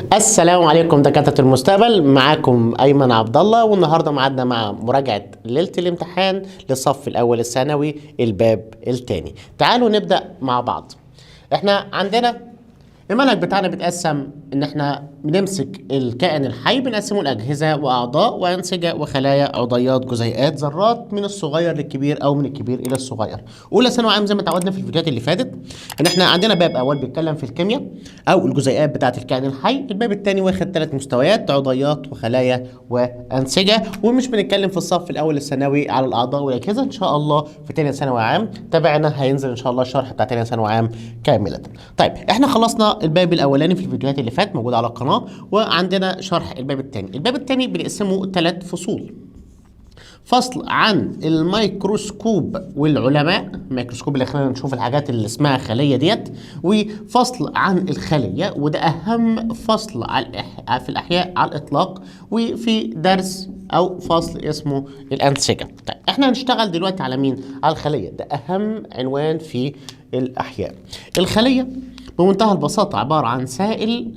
السلام عليكم دكاترة المستقبل، معاكم أيمن عبد الله، والنهارده معادنا مع مراجعة ليلة الامتحان للصف الأول الثانوي الباب الثاني. تعالوا نبدأ مع بعض. احنا عندنا المنهج بتاعنا بيتقسم ان احنا بنمسك الكائن الحي بنقسمه لاجهزه واعضاء وانسجه وخلايا عضيات جزيئات ذرات من الصغير للكبير او من الكبير الى الصغير. اولى ثانوي عام زي ما اتعودنا في الفيديوهات اللي فاتت ان احنا عندنا باب اول بيتكلم في الكيمياء او الجزيئات بتاعه الكائن الحي، الباب الثاني واخد 3 مستويات عضيات وخلايا وانسجه، ومش بنتكلم في الصف الاول الثانوي على الاعضاء والاجهزه. ان شاء الله في ثانيه ثانوي عام تابعنا هينزل ان شاء الله الشرح بتاع ثانيه ثانوي عام كاملا. طيب احنا خلصنا الباب الاولاني في الفيديوهات اللي فات موجود على القناه، وعندنا شرح الباب الثاني. الباب الثاني بنقسمه 3 فصول. فصل عن الميكروسكوب والعلماء، الميكروسكوب اللي خلينا نشوف الحاجات اللي اسمها خليه ديت، وفصل عن الخليه وده اهم فصل في الاحياء على الاطلاق، وفي درس او فصل اسمه الانسجه. طيب احنا هنشتغل دلوقتي على مين؟ على الخليه، ده اهم عنوان في الاحياء. الخليه بمنتهى البساطه عباره عن سائل،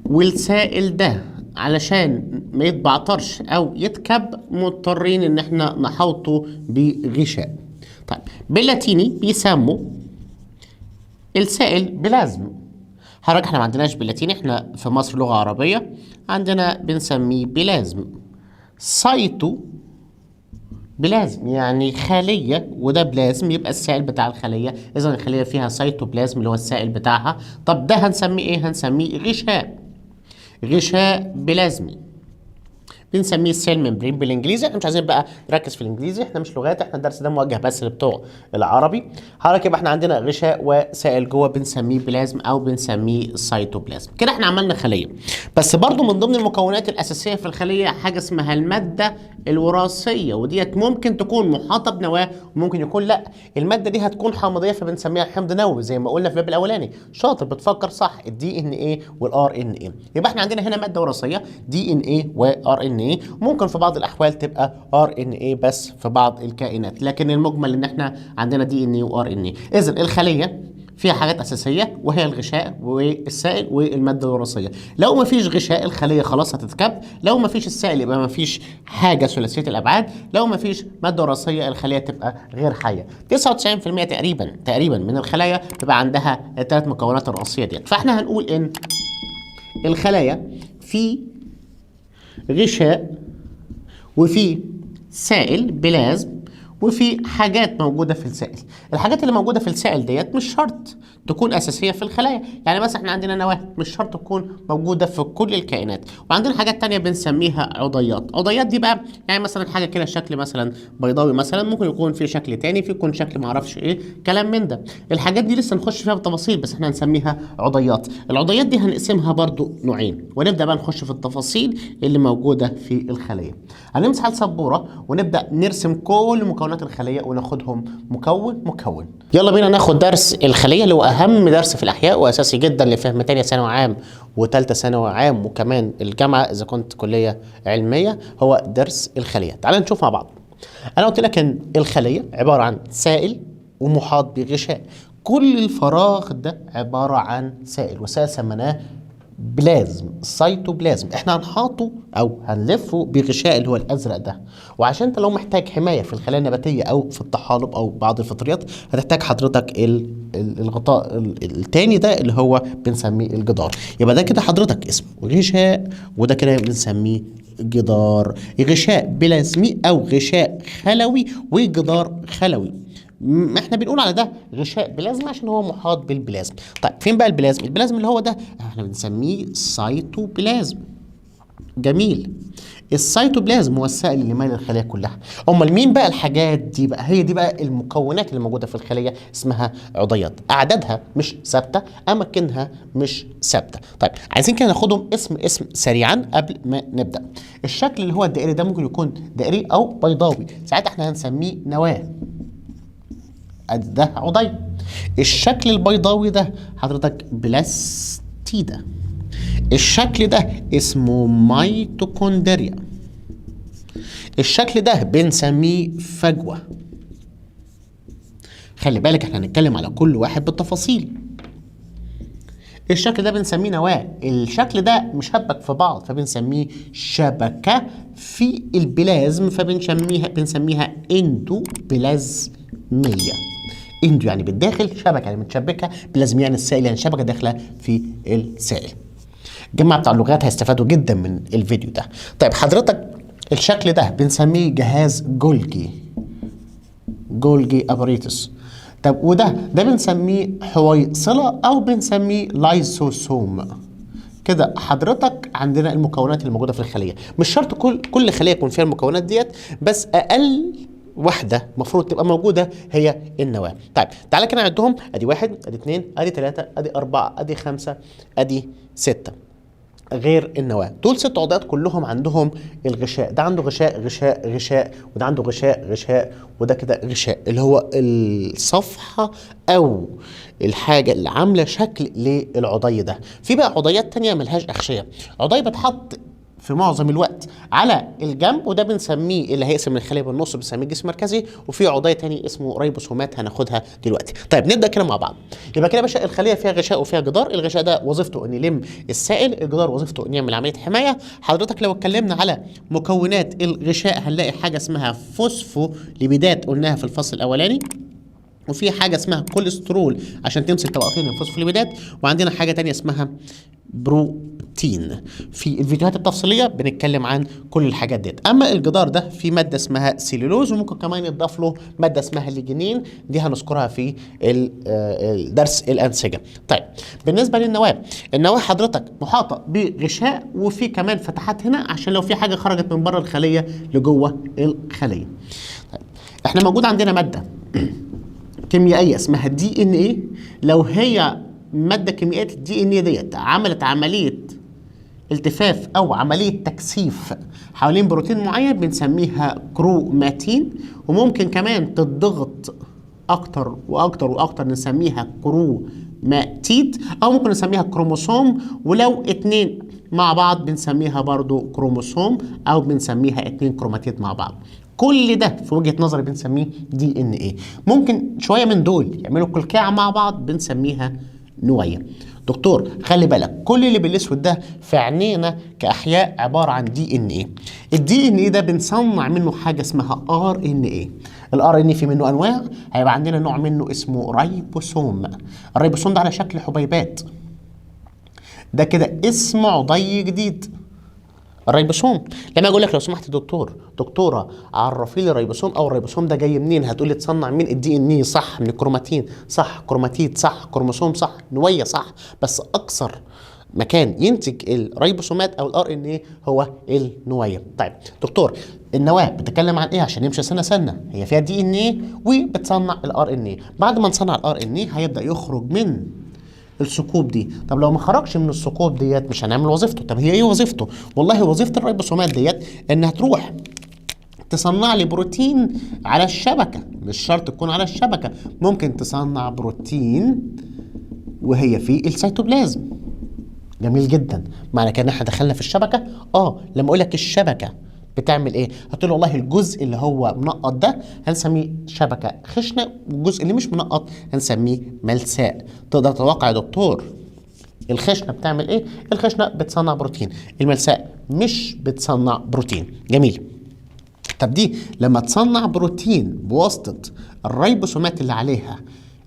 والسائل ده علشان ما يتبعترش او يتكب مضطرين ان احنا نحوطه بغشاء. طيب باللاتيني بيسموا السائل بلازم. حضرتك احنا ما عندناش باللاتيني، احنا في مصر لغة عربية عندنا بنسميه بلازم. سايتو بلازم يعني خلية، وده بلازم يبقى السائل بتاع الخلية، اذا الخلية فيها سيتوبلازم اللي هو السائل بتاعها. طب ده هنسميه ايه؟ هنسميه غشاء، غشاء بلازمي، بنسميه السيل ممبرين بالانجليزي. احنا مش عايزين بقى نركز في الانجليزي، احنا مش لغات، احنا الدرس ده موجه بس لبتوع العربي. حضرتك يبقى احنا عندنا غشاء وسائل جوه بنسميه بلازم او بنسميه السيتوبلازم. كده احنا عملنا خليه، بس برضو من ضمن المكونات الاساسيه في الخليه حاجه اسمها الماده الوراثيه، وديت ممكن تكون محاطه بنواه وممكن يكون لا. الماده دي هتكون حامضيه فبنسميها حمض نووي زي ما قلنا في الباب الاولاني. شاطر، بتفكر صح. الدي ان ايه والار ان ايه. يبقى احنا عندنا هنا ماده وراثيه دي ان ايه وار ان ايه، ممكن في بعض الاحوال تبقى ار ان ايه بس في بعض الكائنات، لكن المجمل ان احنا عندنا دي ان ايه وار ان ايه. اذا الخليه فيها حاجات اساسيه وهي الغشاء والسائل والماده الوراثيه. لو ما فيش غشاء الخليه خلاص هتتكب، لو ما فيش السائل يبقى ما فيش حاجه ثلاثيه الابعاد، لو ما فيش ماده وراثيه الخليه تبقى غير حيه. 99% تقريبا من الخلايا تبقى عندها الثلاث مكونات الرئيسيه ديت. فاحنا هنقول ان الخلايا في غشاء وفي سائل بلازم وفي حاجات موجوده في السائل. الحاجات اللي موجوده في السائل ديت مش شرط تكون اساسيه في الخلايا، يعني مثلا احنا عندنا نواه مش شرط تكون موجوده في كل الكائنات، وعندنا حاجات تانية بنسميها عضيات. عضيات دي بقى يعني مثلا حاجه كده شكل مثلا بيضاوي، مثلا ممكن يكون في شكل تاني، في يكون شكل معرفش ايه كلام من ده. الحاجات دي لسه نخش فيها بالتفاصيل، بس احنا هنسميها عضيات. العضيات دي هنقسمها برضو نوعين، ونبدا بقى نخش في التفاصيل اللي موجوده في الخليه. هنمسح على السبوره ونبدا نرسم كل مكونات الخليه وناخدهم مكون مكون. يلا بينا ناخد درس الخليه اللي هو اهم درس في الاحياء واساسي جدا لفهم ثانيه ثانوي عام وثالثه ثانوي عام وكمان الجامعه اذا كنت كليه علميه، هو درس الخليه. تعال نشوف مع بعض. انا قلت لك ان الخليه عباره عن سائل ومحاط بغشاء، كل الفراغ ده عباره عن سائل، وسائل سميناه بلازم، سيتوبلازم. احنا هنحاطه او هنلفه بغشاء اللي هو الازرق ده، وعشان انت لو محتاج حمايه في الخلايا النباتيه او في الطحالب او بعض الفطريات هتحتاج حضرتك الغطاء التاني ده اللي هو بنسميه الجدار. يبقى ده كده حضرتك اسمه غشاء، وده كده بنسميه جدار. غشاء بلازمي او غشاء خلوي وجدار خلوي. احنا بنقول على ده غشاء بلازمي عشان هو محاط بالبلازم. طيب فين بقى البلازم؟ البلازم اللي هو ده احنا بنسميه سيتوبلازم. جميل. السيتوبلازم هو السائل اللي مالي الخليه كلها. امال مين بقى الحاجات دي بقى؟ هي دي بقى المكونات اللي موجوده في الخليه، اسمها عضيات. اعدادها مش ثابته، اماكنها مش ثابته. طيب عايزين كده ناخدهم اسم سريعا قبل ما نبدا. الشكل اللي هو الدائري ده ممكن يكون دائري او بيضاوي، ساعتها احنا هنسميه نواه، ده عضي. الشكل البيضاوي ده حضرتك بلاستيدا. الشكل ده اسمه ميتوكوندريا. الشكل ده بنسميه فجوة. خلي بالك احنا هنتكلم على كل واحد بالتفاصيل. الشكل ده بنسميه نواة. الشكل ده مشبك في بعض فبنسميه شبكة في البلازم، بنسميها اندوبلازمية. اندو يعني بالداخل، شبكة يعني متشبكة، بلازمية يعني السائل يعني شبكة داخلة في السائل. الجماعة بتاع اللغات هيستفادوا جدا من الفيديو ده. طيب حضرتك الشكل ده بنسميه جهاز جولجي اباريتس. طب ده بنسميه حويصلة او بنسميه لايسوسوم. كده حضرتك عندنا المكونات اللي موجوده في الخليه. مش شرط كل خليه يكون فيها المكونات ديت، بس اقل واحده المفروض تبقى موجوده هي النواه. طيب تعالى كده نعدهم، ادي 1 ادي 2 ادي 3 ادي 4 ادي 5 ادي 6. غير النواه دول 6 عضويات كلهم عندهم الغشاء. ده عنده غشاء وده عنده غشاء وده كده غشاء اللي هو الصفحه او الحاجه اللي عامله شكل للعضي ده. في بقى عضيات تانية ملهاش اغشيه، عضي بتحط في معظم الوقت على الجنب وده بنسميه اللي هيقسم الخليه بالنص بنسميه الجسم المركزي، وفي عضي تاني اسمه ريبوسومات هناخدها دلوقتي. طيب نبدا كده مع بعض. يبقى كده يا باشا الخليه فيها غشاء وفيها جدار. الغشاء ده وظيفته ان يلم السائل، الجدار وظيفته ان يعمل عمليه حمايه. حضرتك لو اتكلمنا على مكونات الغشاء هنلاقي حاجه اسمها فوسفوليبيدات قلناها في الفصل الاولاني، وفي حاجه اسمها كوليسترول عشان تمسك طبقتين الفوسفوليبيدات، وعندنا حاجه تانية اسمها بروتين. في الفيديوهات التفصيليه بنتكلم عن كل الحاجات ديت. اما الجدار ده في ماده اسمها سيلولوز، وممكن كمان يضاف له ماده اسمها ليجنين، دي هنذكرها في درس الانسجه. طيب بالنسبه للنواه، النواه حضرتك محاطه بغشاء وفي كمان فتحات هنا عشان لو في حاجه خرجت من بره الخليه لجوه الخليه. طيب احنا موجود عندنا ماده كيميائيه اسمها دي ان ايه. لو هي ماده كيميائيه الدي ان ايه ديت عملت عمليه التفاف او عمليه تكثيف حوالين بروتين معين بنسميها كروماتين، وممكن كمان تضغط اكتر واكتر نسميها كروماتيد، او ممكن نسميها كروموسوم، ولو اتنين مع بعض بنسميها برضو كروموسوم او بنسميها 2 كروماتيد مع بعض. كل ده في وجهة نظري بنسميه دي ان ايه. ممكن شوية من دول يعملوا كلكعة مع بعض بنسميها نوية. دكتور خلي بالك كل اللي بالاسود ده في عينينا كاحياء عباره عن دي ان ايه. الدي ان ايه ده بنصنع منه حاجه اسمها ار ان ايه. الار ان ايه في منه انواع، هيبقى عندنا نوع منه اسمه ريبوسوم. الريبوسوم ده على شكل حبيبات، ده كده اسم عضي جديد الريبوسوم. لما اقول لك لو سمحت دكتوره عرفي لي الريبوسوم او الريبوسوم ده جاي منين، هتقول لي اتصنع من الدي ان ايه صح، من الكروماتين صح، كروماتيد صح، كروموسوم صح، نويه صح، بس اكثر مكان ينتج الريبوسومات او الار ان ايه هو النويه. طيب دكتور النواه بتتكلم عن ايه عشان نمشي سنه سنه؟ هي فيها دي ان ايه وبتصنع الار ان ايه. بعد ما نصنع الار ان ايه هيبدا يخرج من الثقوب دي. طب لو ما خرجش من الثقوب ديت مش هنعمل وظيفته. طب هي ايه وظيفته؟ والله وظيفه الريبوسومات ديت انها تروح تصنع لي بروتين على الشبكه، مش شرط تكون على الشبكه، ممكن تصنع بروتين وهي في السيتوبلازم. جميل جدا. معنى كده ان احنا دخلنا في الشبكه. لما اقول لك الشبكه بتعمل ايه؟ هتقول والله الجزء اللي هو منقط ده هنسميه شبكه خشنه، والجزء اللي مش منقط هنسميه ملساء. تقدر تتوقع يا دكتور الخشنه بتعمل ايه؟ الخشنه بتصنع بروتين، الملساء مش بتصنع بروتين. جميل. طب دي لما تصنع بروتين بواسطه الريبوسومات اللي عليها،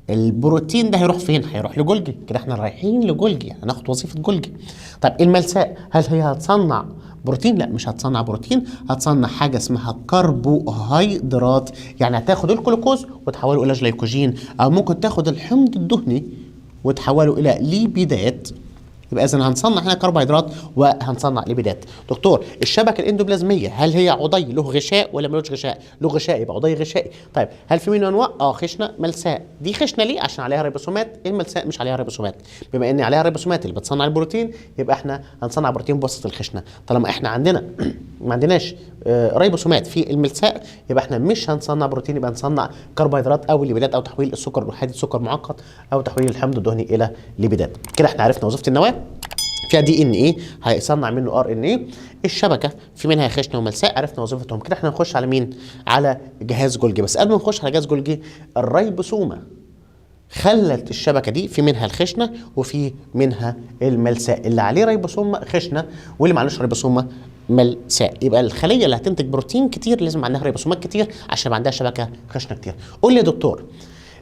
البروتين ده هيروح فين؟ هيروح لجولجي. كده احنا رايحين لجولجي، هناخد وظيفه جولجي. طب الملساء هل هي هتصنع بروتين؟ لا مش هتصنع بروتين، هتصنع حاجه اسمها كربوهيدرات. يعني هتاخد الجلوكوز وتحوله الى جليكوجين، او ممكن تاخد الحمض الدهني وتحوله الى ليبيدات. يبقى اذا هنصنع هنا كربوهيدرات وهنصنع ليبيدات. دكتور الشبكه الاندوبلازميه هل هي عضي له غشاء ولا ملوش غشاء؟ له غشاء يبقى عضي غشائي. طيب هل في منه انواع؟ خشنه ملساء. دي خشنه ليه؟ عشان عليها ريبوسومات. الملساء مش عليها ريبوسومات. بما ان عليها ريبوسومات اللي بتصنع البروتين يبقى احنا هنصنع بروتين بواسطه الخشنه. طالما احنا عندنا ما عندناش ريبوسومات في الملساء يبقى احنا مش هنصنع بروتين، يبقى هنصنع كربوهيدرات او ليبيدات، او تحويل السكر الوحيد لسكر معقد، او تحويل الحمض الدهني الى ليبيدات. كده احنا عرفنا وظيفه النواه. فيها دي ان ايه هيصنع منه ار ان ايه. الشبكه في منها خشنه وملساء، عرفنا وظيفتهم. كده احنا نخش على مين؟ على جهاز جولجي. بس قبل ما نخش على جهاز جولجي، الريبوسومه خلت الشبكه دي في منها الخشنه وفي منها الملساء، اللي عليه ريبوسوم خشنه واللي معلوش ريبوسوم ملساء. يبقى الخليه اللي هتنتج بروتين كتير لازم عندها ريبوسومات كتير عشان يبقى عندها شبكه خشنه كتير. قول لي يا دكتور،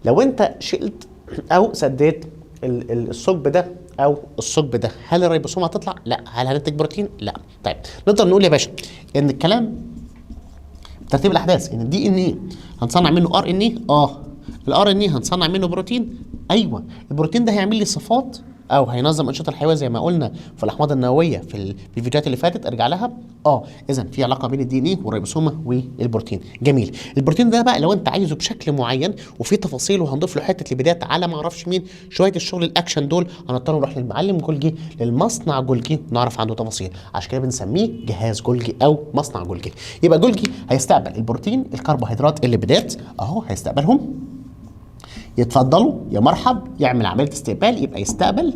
لو انت شلت او سديت الثقب ده او الثقب ده، هل الريبوسوم هتطلع؟ لا. هل هننتج بروتين؟ لا. طيب نقدر نقول يا باشا ان الكلام ترتيب الاحداث ان الدي ان ايه هنصنع منه ار ان ايه. الار ان ايه هنصنع منه بروتين. ايوه، البروتين ده هيعمل لي صفات او هينظم انشطه الحيويه زي ما قلنا في الاحماض النوويه في الفيديوهات اللي فاتت، ارجع لها. اذا في علاقه بين الدي ان ايه والريبوسومه والبروتين. جميل. البروتين ده بقى لو انت عايزه بشكل معين وفي تفاصيل وهنضيف له حته البدايات على ما اعرفش مين شويه الشغل الاكشن دول، هنضطر نروح للمعلم جولجي للمصنع جولجي نعرف عنده تفاصيل، عشان كده بنسميه جهاز جولجي او مصنع جولجي. يبقى جولجي هيستقبل البروتين، الكربوهيدرات، الليبيدات اهو هيستقبلهم. يتفضلوا يا مرحب، يعمل عمليه استقبال، يبقى يستقبل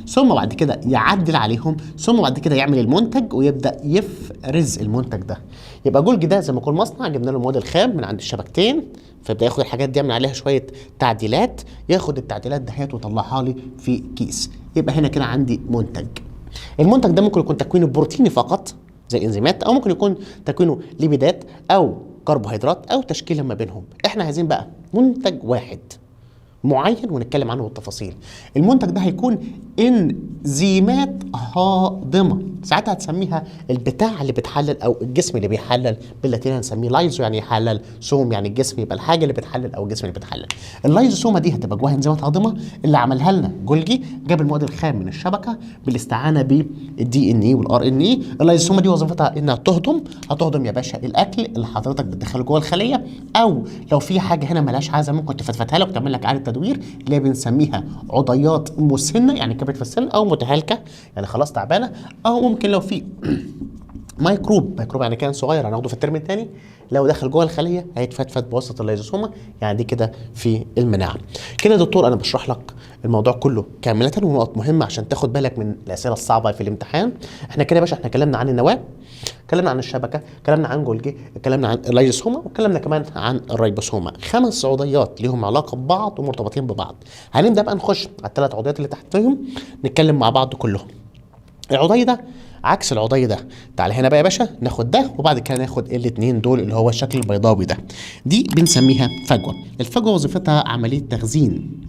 ثم بعد كده يعدل عليهم ثم بعد كده يعمل المنتج ويبدا يفرز المنتج ده. يبقى جولجي ده زي ما يكون مصنع جبنا له المواد الخام من عند الشبكتين، فيبدا ياخد الحاجات دي يعمل عليها شويه تعديلات، ياخد التعديلات دهيت ويطلعها لي في كيس. يبقى هنا كده عندي منتج. المنتج ده ممكن يكون تكوينه بروتيني فقط زي الانزيمات، او ممكن يكون تكوينه ليبيدات او كربوهيدرات او تشكيله ما بينهم. احنا عايزين بقى منتج واحد معين ونتكلم عنه بالتفاصيل. المنتج ده هيكون انزيمات هاضمه، ساعتها هتسميها البتاع اللي بتحلل او الجسم اللي بيحلل، باللاتيني هنسميه لايزو يعني يحلل، سوم يعني الجسم، يبقى الحاجه اللي بتحلل او الجسم اللي بتحلل. اللايزوسومه دي هتبقى جواها انزيمات هاضمه اللي عملها لنا جولجي، جاب المواد الخام من الشبكه بالاستعانه بالدي ان اي والار ان اي. اللايزوسومه دي وظيفتها انها هتهضم يا باشا الاكل اللي حضرتك بتدخله جوه الخليه، او لو في حاجه هنا ملهاش عايزه ممكن تفتفتها لك وتعمل لك اعاده تدوير، اللي بنسميها عضيات مسنه يعني كبرت في السن، او متهالكه يعني خلاص تعبانه، او ممكن لو في ميكروب يعني كان صغير هناخده في الترم الثاني، لو دخل جوه الخليه هيتفتفت بواسطه اللايزوسومه، يعني دي كده في المناعه. كده يا دكتور انا بشرح لك الموضوع كله كامله ونقط مهمه عشان تاخد بالك من الاسئله الصعبه في الامتحان. احنا كده يا باشا احنا اتكلمنا عن النواه، اتكلمنا عن الشبكه، اتكلمنا عن جولجي، اتكلمنا عن اللايزوسومه، واتكلمنا كمان عن الريبوسومه. 5 عضيات ليهم علاقه ببعض ومرتبطين ببعض. هنبدا بقى نخش على ال3 عضيات اللي تحتهم نتكلم مع بعض كلهم. العضي ده عكس العضي ده. تعال هنا بقى يا باشا ناخد ده وبعد كده ناخد الاثنين دول اللي هو الشكل البيضاوي ده. دي بنسميها فجوه. الفجوه وظيفتها عمليه تخزين.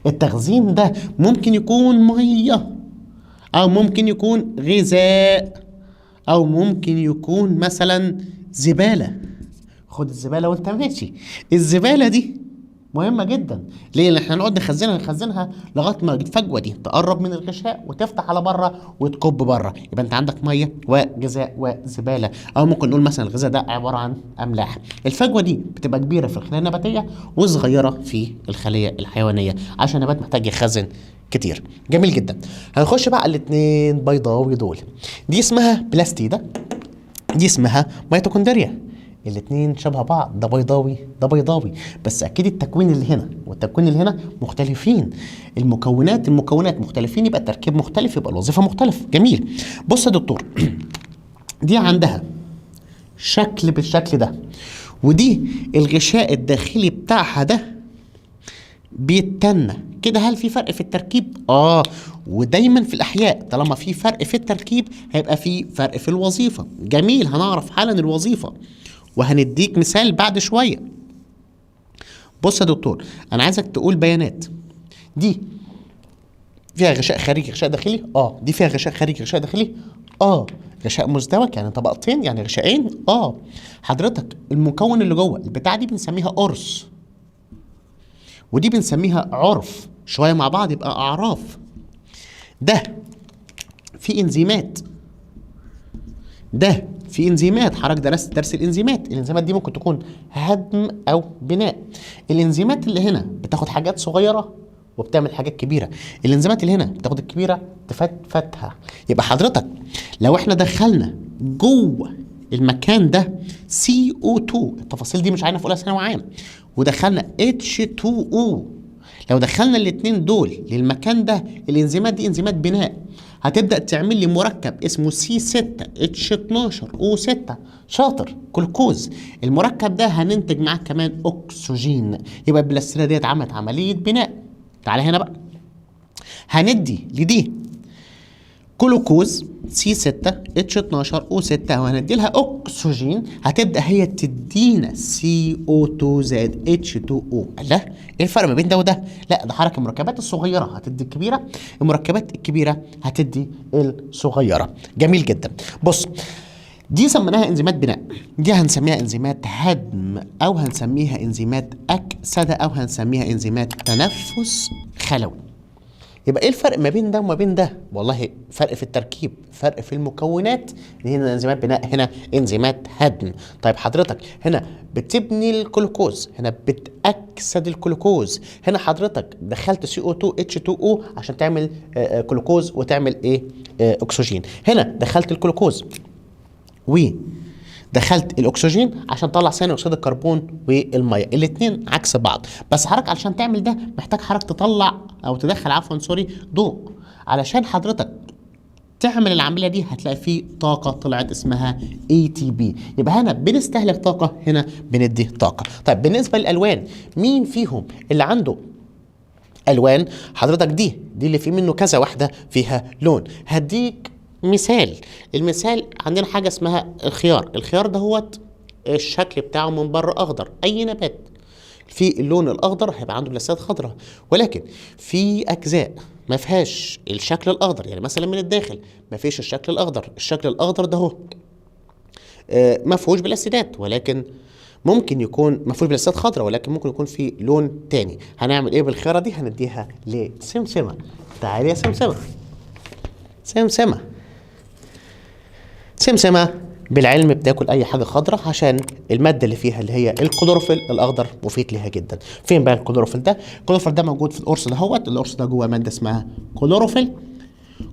التخزين ده ممكن يكون ميه او ممكن يكون غذاء او ممكن يكون مثلا زباله. خد الزباله وانت ماشي. الزباله دي مهمه جدا. ليه؟ لان احنا نقعد نخزنها لغايه ما الفجوه دي تقرب من الغشاء وتفتح على بره وتكب بره، يبقى انت عندك ميه وغذاء وزباله. او ممكن نقول مثلا الغذاء ده عباره عن املاح. الفجوه دي بتبقى كبيره في الخلايا النباتيه وصغيره في الخليه الحيوانيه عشان النبات محتاج يخزن كتير. جميل جدا. هنخش بقى على الاثنين بيضاوي دول. دي اسمها بلاستيدا، دي اسمها ميتوكوندريا. الاثنين شبه بعض، ده بيضاوي ده بيضاوي، بس اكيد التكوين اللي هنا والتكوين اللي هنا مختلفين. المكونات مختلفين، يبقى التركيب مختلف، يبقى الوظيفه مختلف. جميل. بص يا دكتور دي عندها شكل بالشكل ده، ودي الغشاء الداخلي بتاعها ده بيتنى كده. هل في فرق في التركيب؟ ودايما في الاحياء طالما في فرق في التركيب هيبقى في فرق في الوظيفه. جميل. هنعرف حالا الوظيفه وهنديك مثال بعد شويه. بص يا دكتور انا عايزك تقول بيانات. دي فيها غشاء خارجي غشاء داخلي؟ دي فيها غشاء خارجي غشاء داخلي؟ غشاء مزدوج يعني طبقتين يعني غشائين؟ حضرتك المكون اللي جوه البتاع دي بنسميها قرص، ودي بنسميها عرف، شويه مع بعض يبقى اعراف. ده في انزيمات، ده في انزيمات. حضرتك درست درس الانزيمات. الانزيمات دي ممكن تكون هدم او بناء. الانزيمات اللي هنا بتاخد حاجات صغيره وبتعمل حاجات كبيره. الانزيمات اللي هنا بتاخد الكبيره تفتفتها. يبقى حضرتك لو احنا دخلنا جوه المكان ده CO2، التفاصيل دي مش عارفين في اولى ثانوي عام، ودخلنا H2O، لو دخلنا الاتنين دول للمكان ده، الانزيمات دي انزيمات بناء، هتبدأ تعمل لي مركب اسمه C6H12O6. شاطر، جلوكوز. المركب ده هننتج معاه كمان اكسجين، يبقى البلاستيدة ديت عملت عملية بناء. تعالى هنا بقى، هندي لدي جلوكوز C6H12O6 وهندي لها اكسجين، هتبدا هي تدينا CO2 زائد H2O. لا، ايه الفرق ما بين ده وده؟ لا، ده حركه المركبات الصغيره هتدي الكبيره، المركبات الكبيره هتدي الصغيره. جميل جدا. بص، دي سميناها انزيمات بناء، دي هنسميها انزيمات هدم، او هنسميها انزيمات اكسده، او هنسميها انزيمات تنفس خلوي. يبقى ايه الفرق ما بين ده وما بين ده؟ والله فرق في التركيب، فرق في المكونات. هنا انزيمات بناء، هنا انزيمات هدم. طيب حضرتك هنا بتبني الجلوكوز، هنا بتأكسد الجلوكوز، هنا حضرتك دخلت CO2 H2O عشان تعمل جلوكوز وتعمل ايه؟ اكسجين. هنا دخلت الجلوكوز ودخلت الاكسجين عشان تطلع ثاني اكسيد الكربون والميه، الاثنين عكس بعض. بس حضرتك علشان تعمل ده محتاج حضرتك تطلع او تدخل ضوء. علشان حضرتك تعمل العمليه دي هتلاقي فيه طاقه طلعت اسمها ATP. يبقى هنا بنستهلك طاقه، هنا بندي طاقه. طيب بالنسبه للالوان، مين فيهم اللي عنده الوان؟ حضرتك دي اللي فيه منه كذا واحده فيها لون. هديك مثال. المثال عندنا حاجة اسمها الخيار. الخيار ده هو الشكل بتاعه من بره أخضر. أي نبات في اللون الأخضر هيبقى عنده بلاستيدات خضراء، ولكن في أجزاء ما فيهاش الشكل الأخضر، يعني مثلا من الداخل ما فيش الشكل الأخضر. الشكل الأخضر ده هو ما فيهوش بلاستيدات، ولكن ممكن يكون ما فيهوش بلاستيدات خضراء، ولكن ممكن يكون في لون تاني. هنعمل ايه بالخيارة دي؟ هنديها لسمسمة. تعالي يا سمسمة. سمسمة بالعلم بتاكل اي حاجه خضراء عشان الماده اللي فيها اللي هي الكلوروفيل الاخضر مفيد ليها جدا. فين بقى الكلوروفيل ده؟ الكلوروفيل ده موجود في القرص دهوت. القرص ده جوه ماده اسمها كلوروفيل.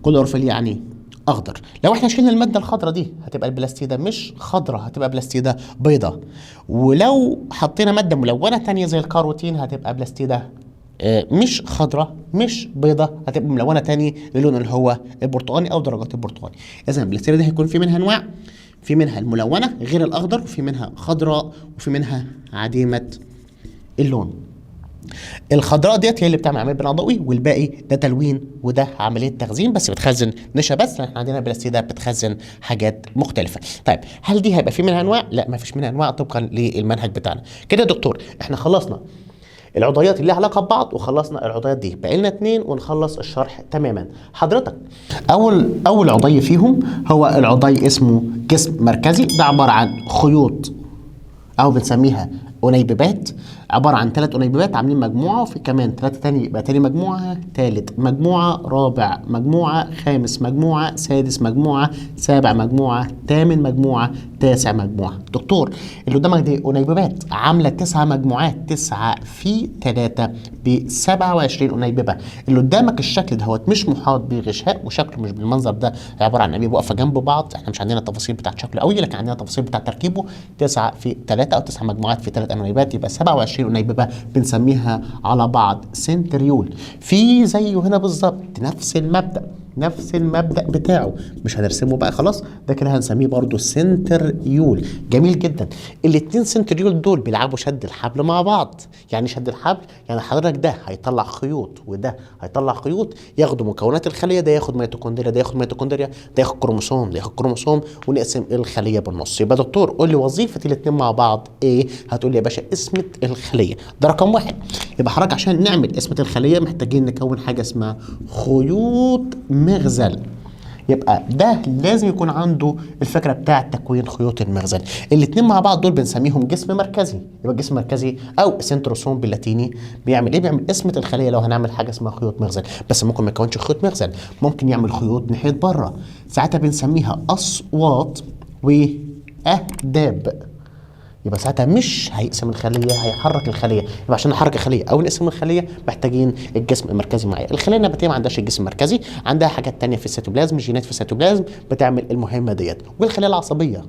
كلوروفيل يعني اخضر. لو احنا شلنا الماده الخضراء دي هتبقى البلاستيده مش خضراء، هتبقى بلاستيده بيضاء. ولو حطينا ماده ملونه تانية زي الكاروتين هتبقى بلاستيده مش خضراء مش بيضة، هتبقى ملونه تاني للون اللي هو البرتقاني او درجات البرتقاني. اذا البلاستيده دي هيكون في منها انواع، في منها الملونه غير الاخضر، وفي منها خضراء، وفي منها عديمه اللون. الخضراء ديت هي اللي بتعمل عمليه بناء ضوئي، والباقي ده تلوين وده عمليه تخزين، بس بتخزن نشا بس. احنا عندنا بلاستيدات بتخزن حاجات مختلفه. طيب هل دي هيبقى في منها انواع؟ لا، ما فيش منها انواع طبقا للمنهج بتاعنا. كده يا دكتور احنا خلصنا العضيات اللي لها علاقه ببعض وخلصنا العضيات دي، بقى لنا 2 ونخلص الشرح تماما. حضرتك اول عضي فيهم هو العضي اسمه جسم مركزي. ده عباره عن خيوط او بنسميها انيبيبات، عباره عن 3 انيبيبات عاملين مجموعه، وفي كمان 3 تاني، يبقى تاني مجموعه، تالت مجموعه، رابع مجموعه، خامس مجموعه، سادس مجموعه، سابع مجموعه، تامن مجموعه، تاسع مجموعه. دكتور اللي قدامك دي انيبيبات عامله 9 مجموعات، 9 في 3 ب 27 انيبيبه. اللي قدامك الشكل دهوت مش محاط بغشاء وشكله مش بالمنظر ده، عباره عن انابيب واقفه جنب بعض. احنا مش عندنا التفاصيل بتاعت شكله قوي، لكن عندنا التفاصيل بتاعت تركيبه. 9 في 3 او 9 مجموعات في 3 انابيبات يبقى 27 انيبيبه، بنسميها على بعض سنتريول. في زيه هنا بالظبط نفس المبدأ بتاعه، مش هنرسمه بقى خلاص، ده كده هنسميه برضو سنتريول. جميل جدا. الاتنين سنتريول دول بيلعبوا شد الحبل مع بعض. يعني شد الحبل يعني حضرتك ده هيطلع خيوط وده هيطلع خيوط، ياخدوا مكونات الخليه، ده ياخد ميتوكوندريا، ده ياخد ميتوكوندريا، ده ياخد كروموسوم، ده ياخد كروموسوم، ونقسم الخليه بالنص. يبقى دكتور قول لي وظيفه الاتنين مع بعض ايه؟ هتقول لي يا باشا اسمه الخليه. ده رقم 1. يبقى حضرتك عشان نعمل اسمه الخليه محتاجين نكون حاجه اسمها خيوط مغزل. يبقى ده لازم يكون عنده الفكره بتاعه تكوين خيوط المغزل. الاثنين مع بعض دول بنسميهم جسم مركزي. يبقى جسم مركزي او سنتروسوم باللاتيني بيعمل ايه؟ بيعمل اسمه الخليه. لو هنعمل حاجه اسمها خيوط مغزل، بس ممكن ما يكونش خيوط مغزل، ممكن يعمل خيوط ناحيه بره، ساعتها بنسميها اصوات واهداب. يبقى ساعتها مش هيقسم الخليه، هيحرك الخليه. يبقى عشان نحرك الخليه او نقسم الخليه محتاجين الجسم المركزي معايا. الخليه النباتيه ما عندهاش الجسم المركزي، عندها حاجات تانية في السيتوبلازم، جينات في السيتوبلازم بتعمل المهمه ديت. والخليه العصبيه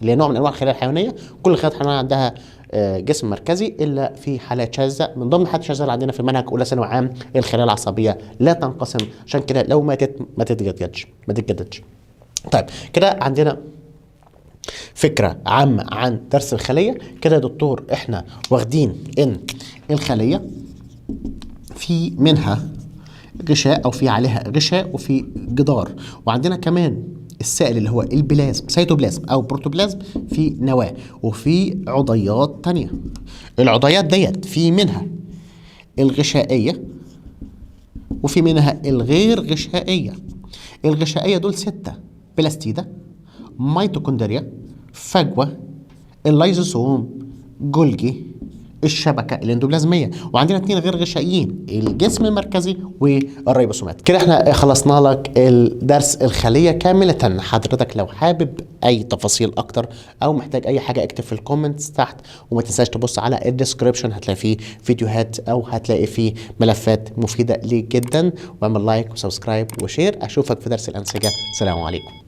اللي هي نوع من انواع الخلايا الحيوانيه، كل خلايا الحيوانيه عندها جسم مركزي الا في حالات شاذه. من ضمن الحالات الشاذه اللي عندنا في المنهج اولى ثانوي عام الخلايا العصبيه لا تنقسم، عشان كده لو ماتت ما تتجددش. طيب كده عندنا فكره عامه عن درس الخليه. كده يا دكتور احنا واخدين ان الخليه في منها غشاء او في عليها غشاء وفي جدار، وعندنا كمان السائل اللي هو البلازم سيتوبلازم او بروتوبلازم في نواه، وفي عضيات تانية. العضيات ديت في منها الغشائيه وفي منها الغير غشائيه. الغشائيه دول 6: بلاستيدا، ميتوكوندريا، فجوه، اللايزوسوم، جولجي، الشبكه الاندوبلازميه. وعندنا 2 غير غشائيين: الجسم المركزي والريبوسومات. كده احنا خلصنا لك الدرس الخليه كامله. حضرتك لو حابب اي تفاصيل اكتر او محتاج اي حاجه اكتب في الكومنتس تحت، وما تنساش تبص على الديسكريبشن، هتلاقي فيه فيديوهات او هتلاقي فيه ملفات مفيده ليك جدا. واعمل لايك وسبسكرايب وشير. اشوفك في درس الانسجه. سلام عليكم.